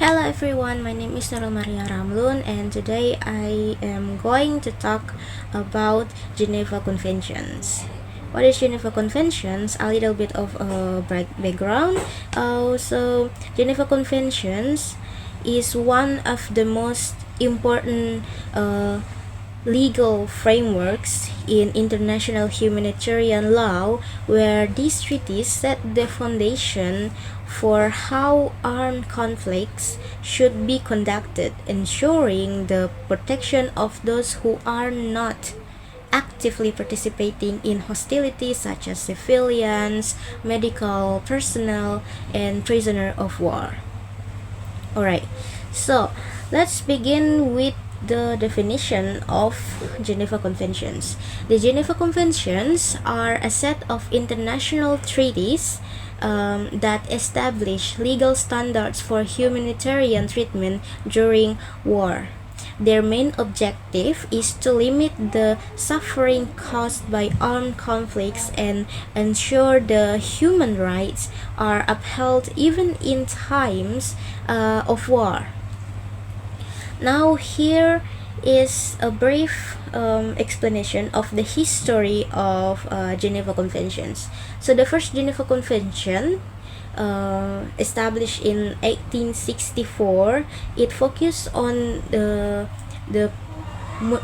Hello everyone, my name is Nurul Maria Ramlun and today I am going to talk about Geneva Conventions. What is Geneva Conventions? A little bit of a background. Geneva Conventions is one of the most important legal frameworks in international humanitarian law, where these treaties set the foundation for how armed conflicts should be conducted, ensuring the protection of those who are not actively participating in hostilities, such as civilians, medical personnel, and prisoners of war. Alright, so let's begin with the definition of Geneva Conventions. The Geneva Conventions are a set of international treaties that establish legal standards for humanitarian treatment during war. Their main objective is to limit the suffering caused by armed conflicts and ensure the human rights are upheld even in times of war. Now here is a brief explanation of the history of Geneva Conventions. So the first Geneva Convention, established in 1864, it focused on the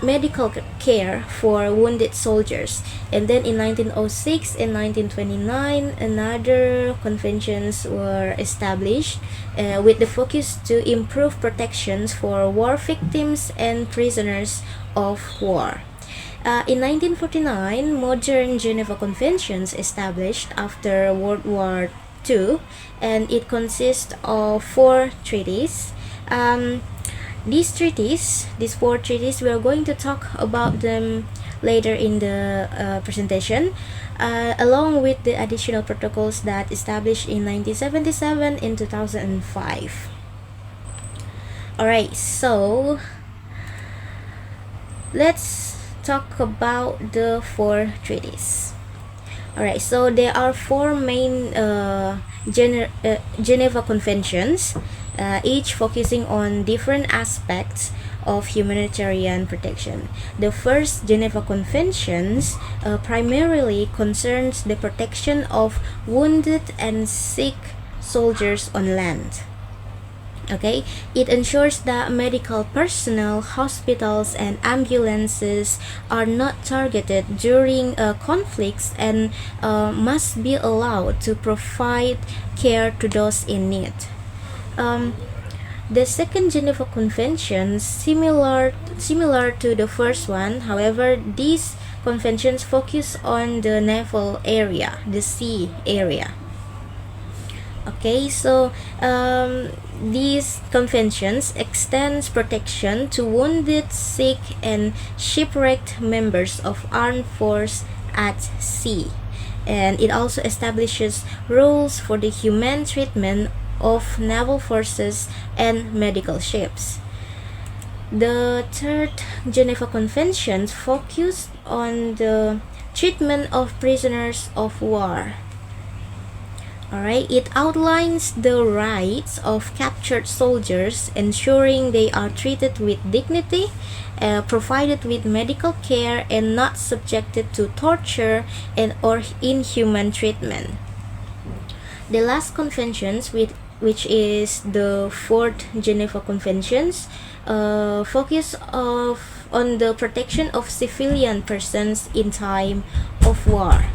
medical care for wounded soldiers. And then in 1906 and 1929, another conventions were established with the focus to improve protections for war victims and prisoners of war. In 1949, modern Geneva Conventions established after World War II, and it consists of 4 treaties. These 4 treaties, we are going to talk about them later in the presentation, along with the additional protocols that established in 1977 and 2005. Alright, so let's talk about the 4 treaties. Alright, so there are 4 main Geneva Conventions, each focusing on different aspects of humanitarian protection. The first Geneva Conventions primarily concerns the protection of wounded and sick soldiers on land. Okay, it ensures that medical personnel, hospitals, and ambulances are not targeted during conflicts and must be allowed to provide care to those in need. The second Geneva Convention, similar to the first one, however, these conventions focus on the naval area, the sea area. Okay, so these conventions extends protection to wounded, sick, and shipwrecked members of armed force at sea, and it also establishes rules for the humane treatment of naval forces and medical ships. The third Geneva Convention focused on the treatment of prisoners of war. Alright, it outlines the rights of captured soldiers, ensuring they are treated with dignity, provided with medical care, and not subjected to torture or inhuman treatment. The last conventions, which is the fourth Geneva Conventions, focus on the protection of civilian persons in time of war.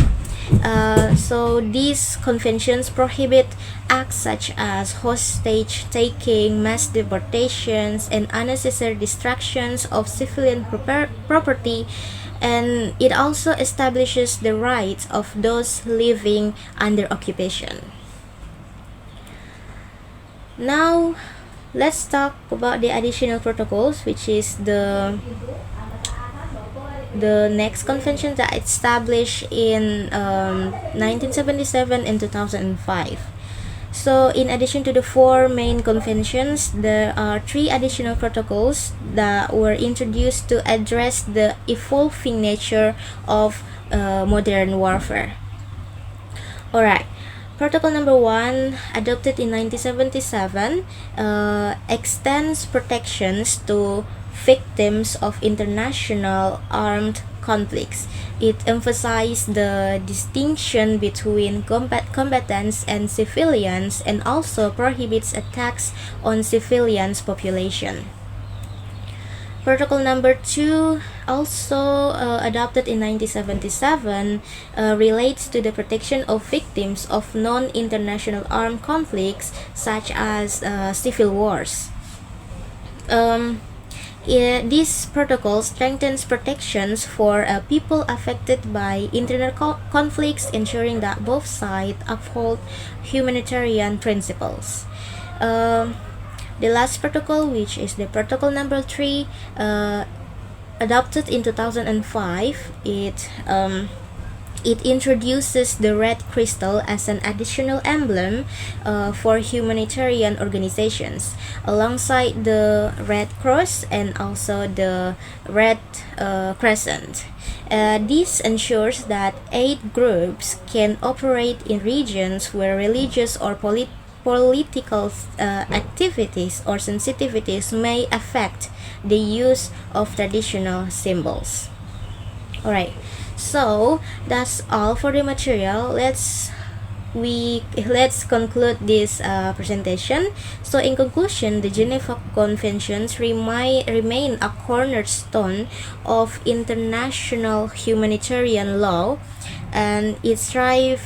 So these conventions prohibit acts such as hostage taking, mass deportations, and unnecessary destructions of civilian property, and it also establishes the rights of those living under occupation. Now, let's talk about the additional protocols, which is the next convention that established in 1977 and 2005. So in addition to the 4 main conventions, there are 3 additional protocols that were introduced to address the evolving nature of modern warfare. Alright, Protocol number 1, adopted in 1977, extends protections to victims of international armed conflicts. It emphasizes the distinction between combatants and civilians, and also prohibits attacks on civilians' population. Protocol number 2, also adopted in 1977, relates to the protection of victims of non-international armed conflicts such as civil wars. This protocol strengthens protections for people affected by internal conflicts, ensuring that both sides uphold humanitarian principles. The last protocol, which is the protocol number 3, adopted in 2005, it introduces the red crystal as an additional emblem for humanitarian organizations, alongside the Red Cross and also the Red Crescent. This ensures that aid groups can operate in regions where religious or political activities or sensitivities may affect the use of traditional symbols. Alright, so that's all for the material. Let's conclude this presentation. So in conclusion, the Geneva Conventions remain a cornerstone of international humanitarian law, and it strives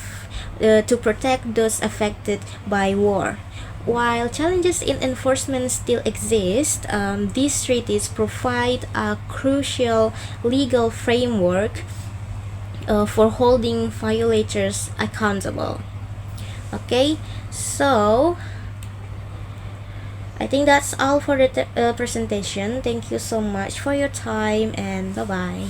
to protect those affected by war. While challenges in enforcement still exist, these treaties provide a crucial legal framework for holding violators accountable. Okay, so I think that's all for the presentation. Thank you so much for your time, and bye-bye.